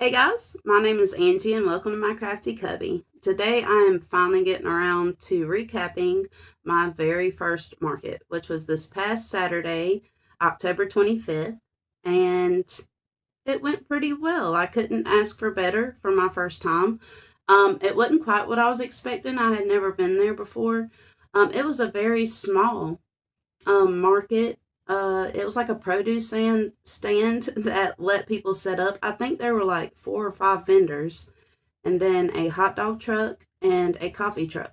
Hey guys, my name is Angie and welcome to my crafty cubby. Today I am finally getting around to recapping my very first market, which was this past Saturday, October 25th, and it went pretty well. I couldn't ask for better for my first time. It wasn't quite what I was expecting. I had never been there before. It was a very small market. It was like a produce stand that let people set up. I think there were like 4 or 5 vendors, and then a hot dog truck and a coffee truck.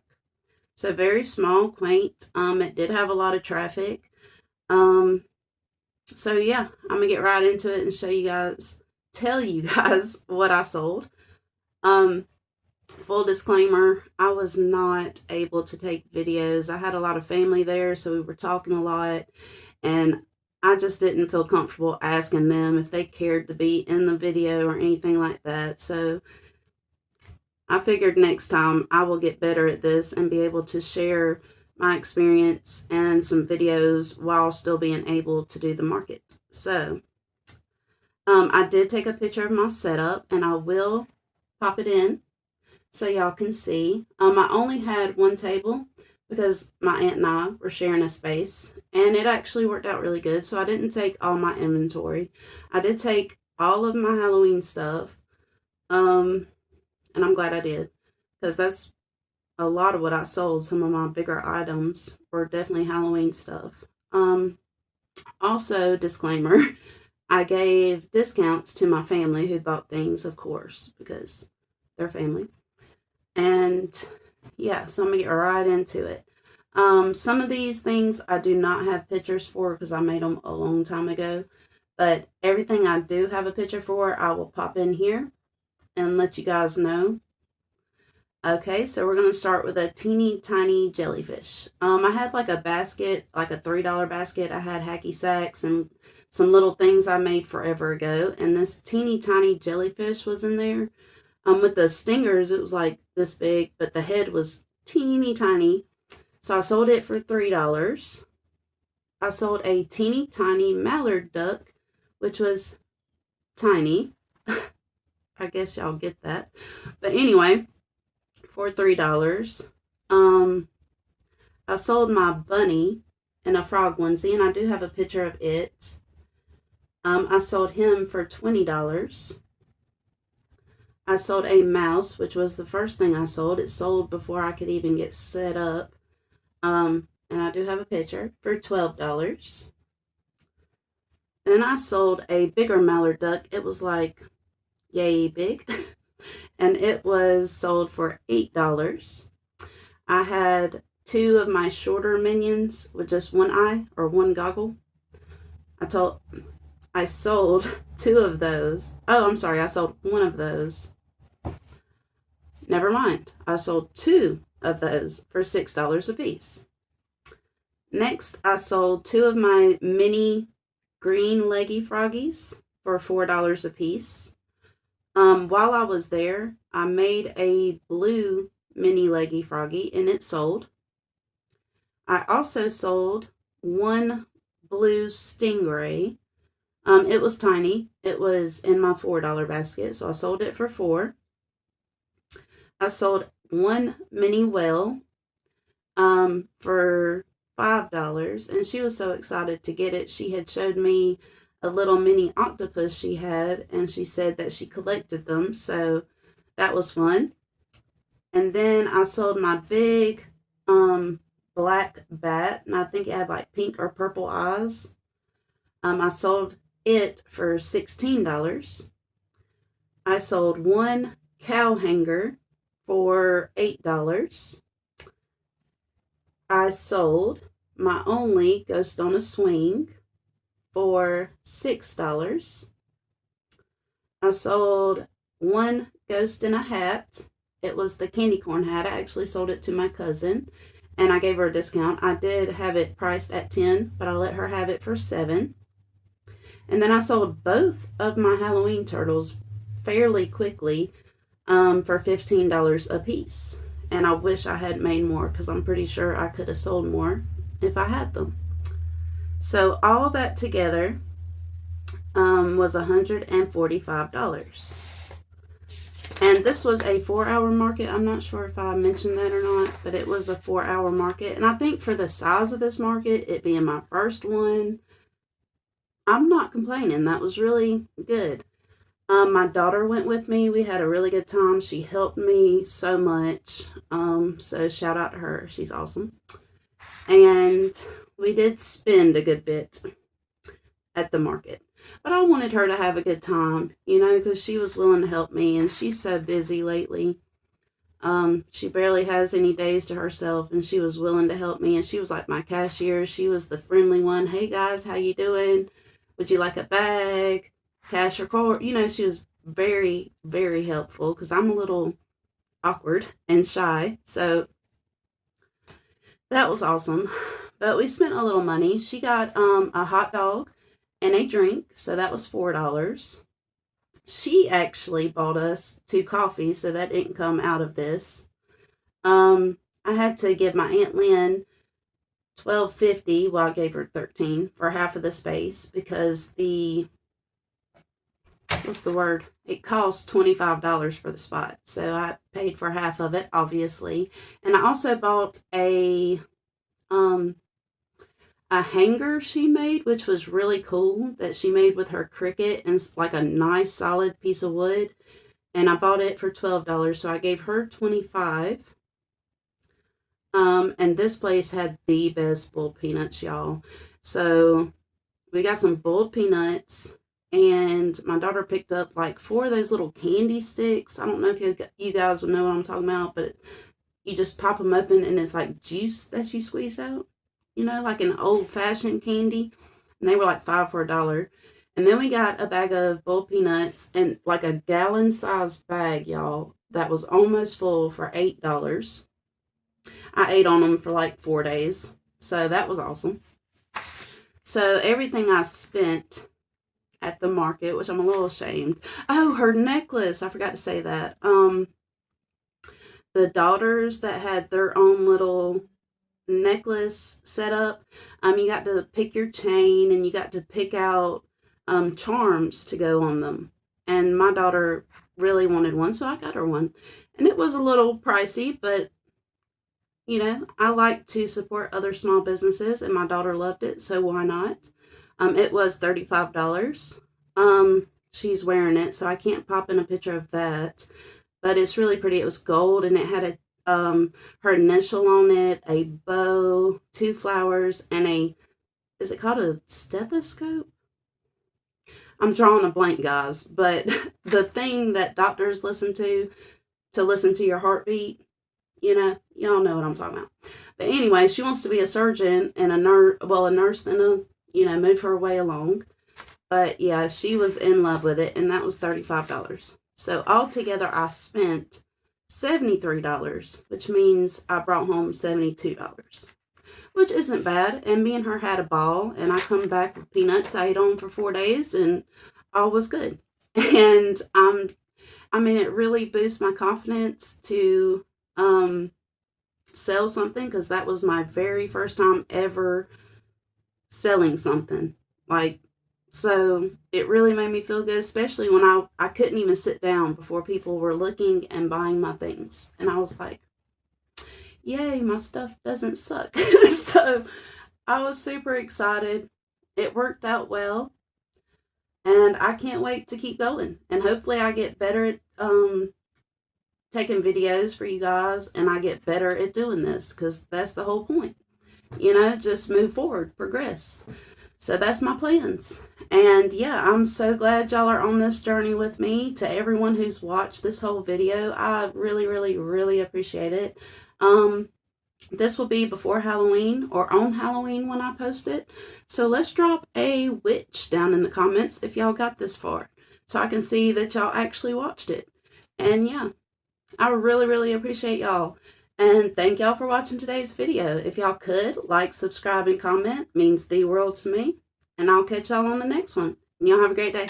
So very small, quaint. It did have a lot of traffic. Um, so yeah, I'm gonna get right into it and tell you guys what I sold. Um, Full disclaimer, I was not able to take videos. I had a lot of family there, so we were talking a lot, and I just didn't feel comfortable asking them if they cared to be in the video or anything like that. So I figured next time I will get better at this and be able to share my experience and some videos while still being able to do the market. So I did take a picture of my setup, and I will pop it in so y'all can see. I only had one table because my aunt and I were sharing a space, and it actually worked out really good. So I didn't take all my inventory. I did take all of my Halloween stuff, and I'm glad I did because that's a lot of what I sold. Some of my bigger items were definitely Halloween stuff. Also, disclaimer, I gave discounts to my family who bought things, of course, because they're family. And yeah, so I'm gonna get right into it. Some of these things I do not have pictures for because I made them a long time ago, but everything I do have a picture for, I will pop in here and let you guys know. Okay, so we're gonna start with a teeny tiny jellyfish. I had like a basket, like a $3 basket. I had hacky sacks and some little things I made forever ago, and this teeny tiny jellyfish was in there. With the stingers, it was like this big, but the head was teeny tiny. So I sold it for $3. I sold a teeny tiny mallard duck, which was tiny. I guess y'all get that. But anyway, for $3. Um, I sold my bunny in a frog onesie, and I do have a picture of it. I sold him for $20. I sold a mouse, which was the first thing I sold. It sold before I could even get set up. And I do have a picture for $12. Then I sold a bigger mallard duck. It was like yay big. And it was sold for $8. I had 2 of my shorter minions with just one eye or one goggle. I sold 2 of those. Oh, I'm sorry. I sold 1 of those. Never mind. I sold 2 of those for $6 a piece. Next, I sold 2 of my mini green leggy froggies for $4 a piece. While I was there, I made a blue mini leggy froggy, and it sold. I also sold 1 blue stingray. It was tiny. It was in my $4 basket, so I sold it for $4. I sold 1 mini whale for $5, and she was so excited to get it. She had showed me a little mini octopus she had, and she said that she collected them, so that was fun. And then I sold my big black bat, and I think it had like pink or purple eyes. I sold it for $16. I sold 1 cow hanger for $8. I sold my only ghost on a swing for $6. I sold 1 ghost in a hat. It was the candy corn hat. I actually sold it to my cousin, and I gave her a discount. I did have it priced at $10, but I let her have it for $7. And then I sold both of my Halloween turtles fairly quickly for $15 a piece. And I wish I had made more because I'm pretty sure I could have sold more if I had them. So all that together was $145. And this was a 4-hour market. I'm not sure if I mentioned that or not, but it was a 4-hour market. And I think for the size of this market, it being my first one, I'm not complaining. That was really good. My daughter went with me. We had a really good time. She helped me so much. So shout out to her. She's awesome. And we did spend a good bit at the market. But I wanted her to have a good time, you know, because she was willing to help me, and she's so busy lately. She barely has any days to herself, and she was willing to help me, and she was like my cashier. She was the friendly one. Hey guys, how you doing? Would you like a bag? Cash or card? You know, she was very, very helpful because I'm a little awkward and shy. So that was awesome. But we spent a little money. She got a hot dog and a drink, so that was $4. She actually bought us 2 coffees, so that didn't come out of this. I had to give my Aunt Lynn $12.50. Well, I gave her $13 for half of the space because what's the word? It cost $25 for the spot, so I paid for half of it, obviously. And I also bought a hanger she made, which was really cool, that she made with her Cricut, and it's like a nice solid piece of wood. And I bought it for $12, so I gave her $25. And this place had the best boiled peanuts, y'all. So we got some boiled peanuts, and my daughter picked up like 4 of those little candy sticks. I don't know if you guys would know what I'm talking about, but you just pop them open, and it's like juice that you squeeze out, you know, like an old-fashioned candy. And they were like 5 for $1. And then we got a bag of boiled peanuts, and like a gallon-sized bag, y'all, that was almost full for $8. I ate on them for like 4 days, so that was awesome. So everything I spent at the market, which I'm a little ashamed. Oh, her necklace. I forgot to say that. The daughters that had their own little necklace set up, you got to pick your chain, and you got to pick out charms to go on them. And my daughter really wanted one, so I got her one. And it was a little pricey, but you know, I like to support other small businesses, and my daughter loved it, so why not? It was $35. She's wearing it, so I can't pop in a picture of that, but it's really pretty. It was gold, and it had her initial on it, a bow, 2 flowers, and is it called a stethoscope? I'm drawing a blank, guys, but the thing that doctors listen to listen to your heartbeat, you know, y'all know what I'm talking about. But anyway, she wants to be a surgeon and a nurse then move her way along. But yeah, she was in love with it, and that was $35. So altogether, I spent $73, which means I brought home $72, which isn't bad. And me and her had a ball, and I come back with peanuts. I ate on for 4 days, and all was good. And it really boosts my confidence to sell something, because that was my very first time ever selling something. So it really made me feel good, especially when I couldn't even sit down before people were looking and buying my things. And I was like, yay, my stuff doesn't suck. So I was super excited. It worked out well. And I can't wait to keep going. And hopefully I get better at taking videos for you guys, and I get better at doing this, because that's the whole point. You know, just move forward, progress. So that's my plans. And yeah, I'm so glad y'all are on this journey with me. To everyone who's watched this whole video, I really, really, really appreciate it. This will be before Halloween or on Halloween when I post it. So let's drop a witch down in the comments if y'all got this far, so I can see that y'all actually watched it. And yeah, I really, really appreciate y'all. And thank y'all for watching today's video. If y'all could like, subscribe, and comment, means the world to me. And I'll catch y'all on the next one. And y'all have a great day.